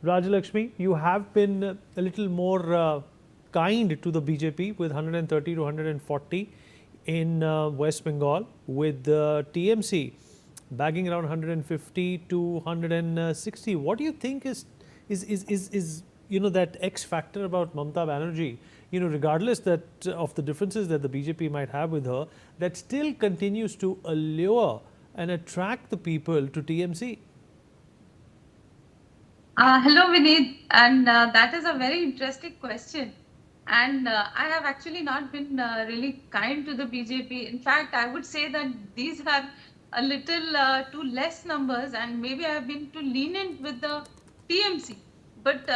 Rajalakshmi, you have been a little more kind to the BJP with 130 to 140 in West Bengal, with TMC bagging around 150 to 160. What do you think is that X factor about Mamata Banerjee? Regardless of the differences that the BJP might have with her, that still continues to allure and attract the people to TMC. Hello, Vineet, and that is a very interesting question. And I have actually not been really kind to the BJP. In fact, I would say that these are a little too less numbers, and maybe I have been too lenient with the TMC. But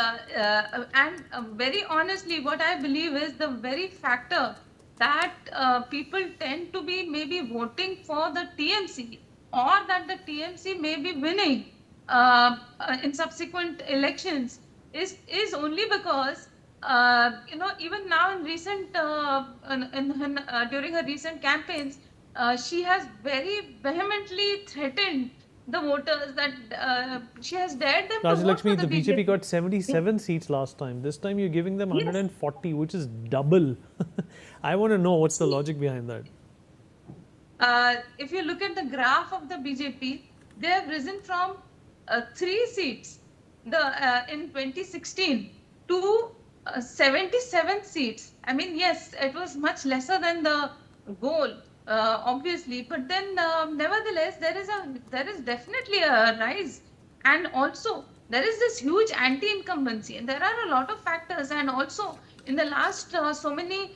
very honestly, what I believe is the very factor that people tend to be maybe voting for the TMC, or that the TMC may be winning in subsequent elections is only because even now in recent during her recent campaigns, she has very vehemently threatened the voters that she has dared them to vote for Rajalakshmi, the the BJP BJP. got 77 seats last time. This time you're giving them Yes. 140, which is double. I want to know what's the logic behind that. If you look at the graph of the BJP, they have risen from 3 seats in 2016 to 77 seats. I mean, yes, it was much lesser than the goal, obviously, but then nevertheless, there is definitely a rise, and also there is this huge anti-incumbency, and there are a lot of factors, and also in the last so many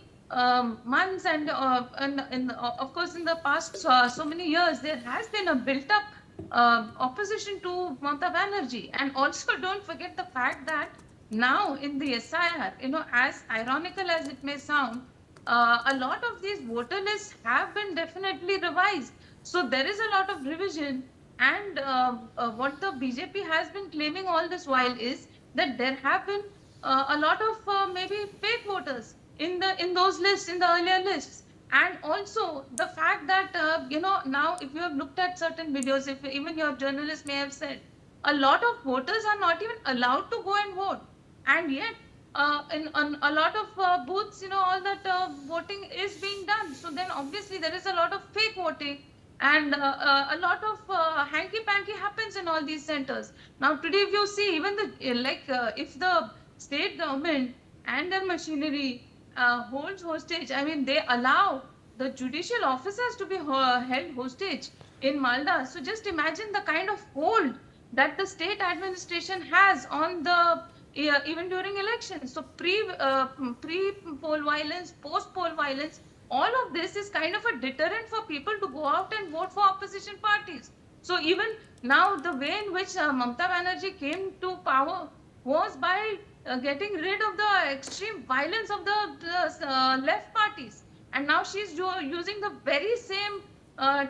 months, and of course in the past so many years, there has been a built-up opposition to Mamata Banerjee. And also don't forget the fact that now in the SIR, as ironical as it may sound, a lot of these voter lists have been definitely revised. So there is a lot of revision. And what the BJP has been claiming all this while is that there have been a lot of maybe fake voters in those lists, in the earlier lists. And also the fact that now if you have looked at certain videos, if even your journalist may have said, a lot of voters are not even allowed to go and vote, and yet in a lot of booths, all that voting is being done. So then obviously there is a lot of fake voting, and a lot of hanky panky happens in all these centers. Now today, if you see, even the if the state government and their machinery holds hostage, I mean, they allow the judicial officers to be held hostage in Malda. So just imagine the kind of hold that the state administration has on the even during elections. So pre-poll violence, post-poll violence, all of this is kind of a deterrent for people to go out and vote for opposition parties. So even now, the way in which Mamata Banerjee came to power was by getting rid of the extreme violence of the left parties. And now she's using the very same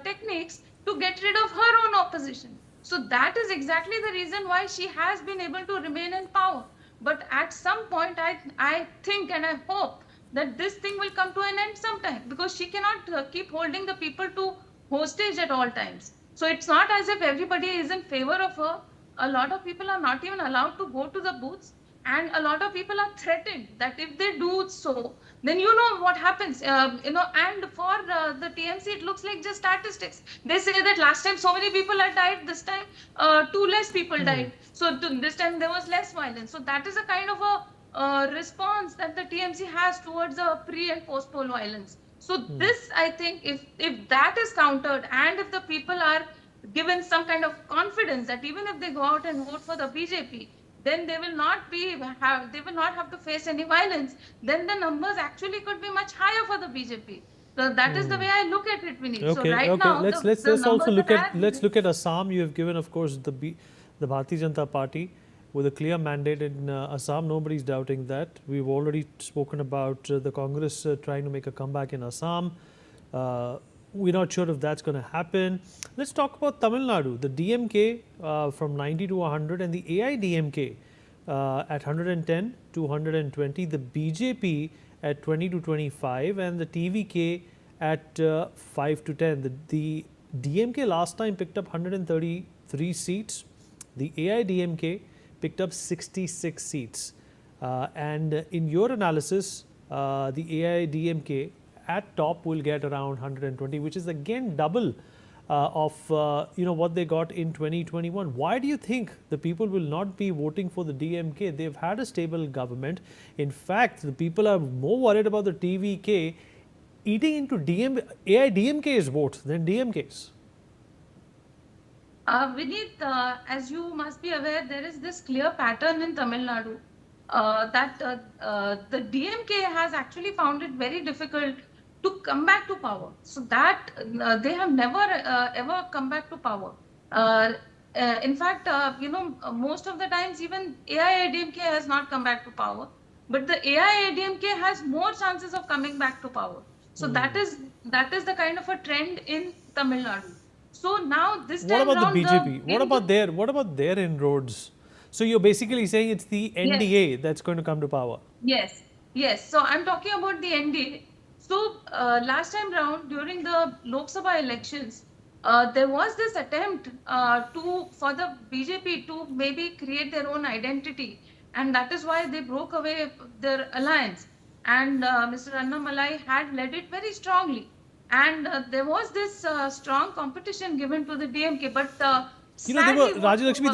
techniques to get rid of her own opposition. So that is exactly the reason why she has been able to remain in power. But at some point, I think and I hope that this thing will come to an end sometime, because she cannot keep holding the people to hostage at all times. So it's not as if everybody is in favor of her. A lot of people are not even allowed to go to the booths, and a lot of people are threatened that if they do so, then what happens. And for the TMC, it looks like just statistics. They say that last time so many people had died, this time two less people died. So this time there was less violence. So that is a kind of a response that the TMC has towards the pre and post poll violence. So this, I think, if that is countered, and if the people are given some kind of confidence that even if they go out and vote for the BJP, then they will not have to face any violence, then the numbers actually could be much higher for the BJP. So that is the way I look at it, Vineet. Okay, so right okay. now, Let's also look at Assam. You have given, of course, the Bharatiya Janata Party with a clear mandate in Assam. Nobody's doubting that. We've already spoken about the Congress trying to make a comeback in Assam. We're not sure if that's going to happen. Let's talk about Tamil Nadu. The DMK from 90 to 100, and the AIDMK at 110 to 120. The BJP at 20 to 25, and the TVK at 5 to 10. The DMK last time picked up 133 seats. The AIDMK picked up 66 seats. And in your analysis, the AIDMK at top will get around 120, which is again double of what they got in 2021. Why do you think the people will not be voting for the DMK? They've had a stable government. In fact, the people are more worried about the TVK eating into AIDMK's votes than DMK's. Vineet, as you must be aware, there is this clear pattern in Tamil Nadu that the DMK has actually found it very difficult to come back to power. So that they have never ever come back to power. In fact, most of the times even AIADMK has not come back to power, but the AIADMK has more chances of coming back to power. So that is the kind of a trend in Tamil Nadu. So now this time what about around, the BJP? What about their inroads? So you're basically saying it's the NDA that's going to come to power. Yes, yes. So I'm talking about the NDA. So last time round during the Lok Sabha elections, there was this attempt for the BJP to maybe create their own identity, and that is why they broke away their alliance. And Mr. Annamalai had led it very strongly, and there was this strong competition given to the DMK. But Rajalakshmi,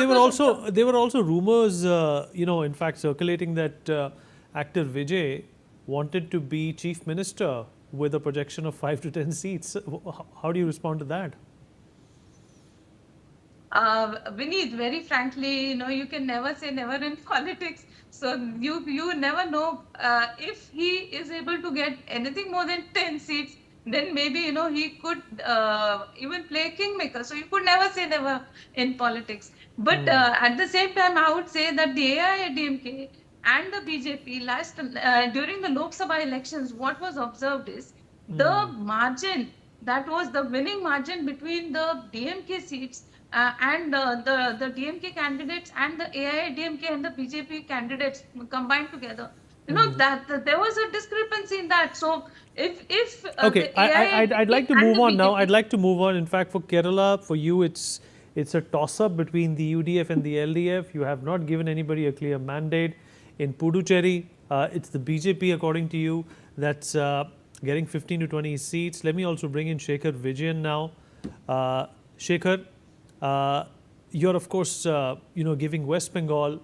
there were also rumors, in fact, circulating that actor Vijay wanted to be chief minister with a projection of 5 to 10 seats. How do you respond to that? Vineet, very frankly, you can never say never in politics. So you never know if he is able to get anything more than 10 seats, then maybe, he could even play kingmaker. So you could never say never in politics. But at the same time, I would say that the AIADMK and the BJP during the Lok Sabha elections, what was observed is the margin, that was the winning margin between the DMK seats and the DMK candidates and the AIADMK and the BJP candidates combined together. That there was a discrepancy in that. So if okay, I'd like to move on now. I'd like to move on. In fact, for Kerala, for you, it's a toss-up between the UDF and the LDF. You have not given anybody a clear mandate. In Puducherry, it's the BJP, according to you, that's getting 15 to 20 seats. Let me also bring in Shekhar Vijayan now. Shekhar, you're of course, giving West Bengal